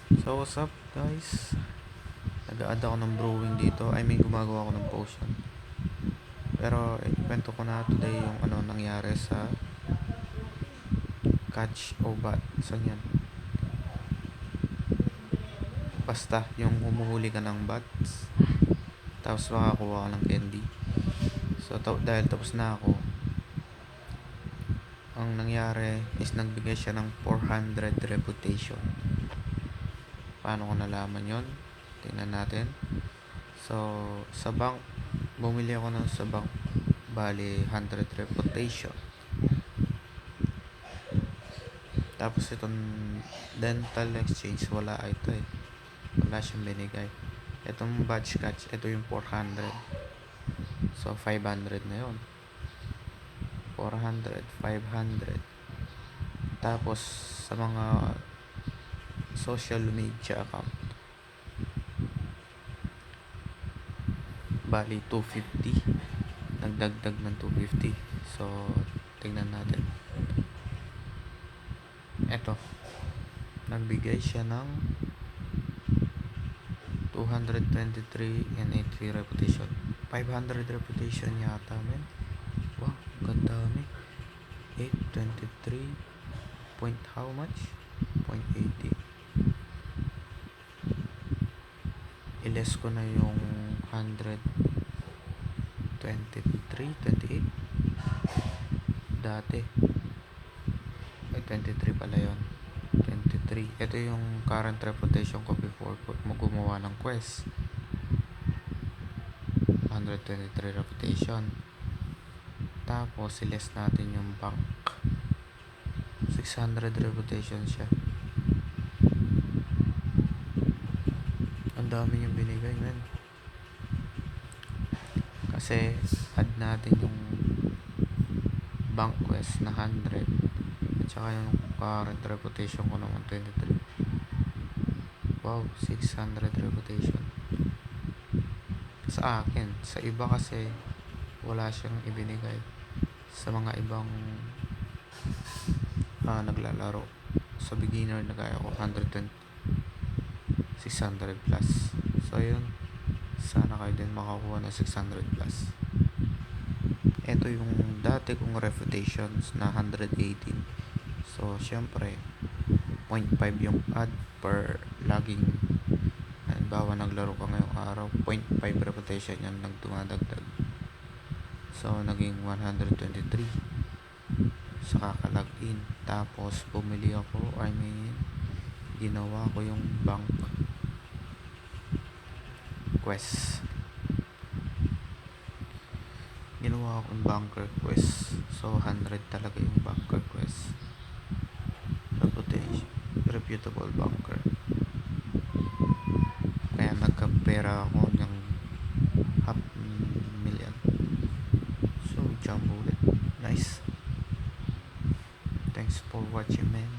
So what's up guys? Nag-add ako ng brewing dito. I mean gumagawa ako ng potion. Pero ikwento ko na today yung ano nangyari sa catch o bat. Saan yan? Basta yung humuhuli ka ng bats. Tapos makakuha ka ng candy. So dahil tapos na ako, ang nangyari is nagbigay siya ng 400 reputation. Paano ko nalaman yon? Tingnan natin. So sa bank, bumili ako ng sa bank. Bali 100 reputation. Tapos itong dental exchange, wala ito eh. Wala siyang binigay. Itong batch catch, ito yung 400. So 500 na yon. 400, 500. Tapos sa mga social media account, bali 250. Nagdagdag ng 250. So tingnan natin. Ito, nagbigay siya ng 223 and 83 reputation. 500 reputation yata, men. Wow, ganda dami. 823 point how much? 0.80. Iles ko na yung 123, 28. Dati. Ay, 23 pala yon. 23. Ito yung current reputation ko before mo gumawa ng quest. 123 reputation. Tapos, iles natin yung bank. 600 reputation siya. Ang dami yung binigay, man. Kasi, add natin yung bank quest na 100. At saka yung current reputation ko naman 23. Wow, 600 reputation. Sa akin. Sa iba kasi, wala siyang ibinigay. Sa mga ibang naglalaro. Sa beginner na kaya ko 120, 600 plus. So yun, sana kayo din makakuha ng 600 plus. Ito yung dati kong reputations na 118. So syempre 0.5 yung add per laging. Halimbawa naglaro ka ngayong araw, 0.5 reputation yan nagdumadagdag. So naging 123 sa kakalagin. Tapos bumili ako, ginawa ko yung bank quest. Ginawa ko yung banker quest. So 100 talaga yung banker quest. Reputation, reputable banker. Kaya nagkapera ako ng half million. So jump ulit. Nice. Thanks for watching, man.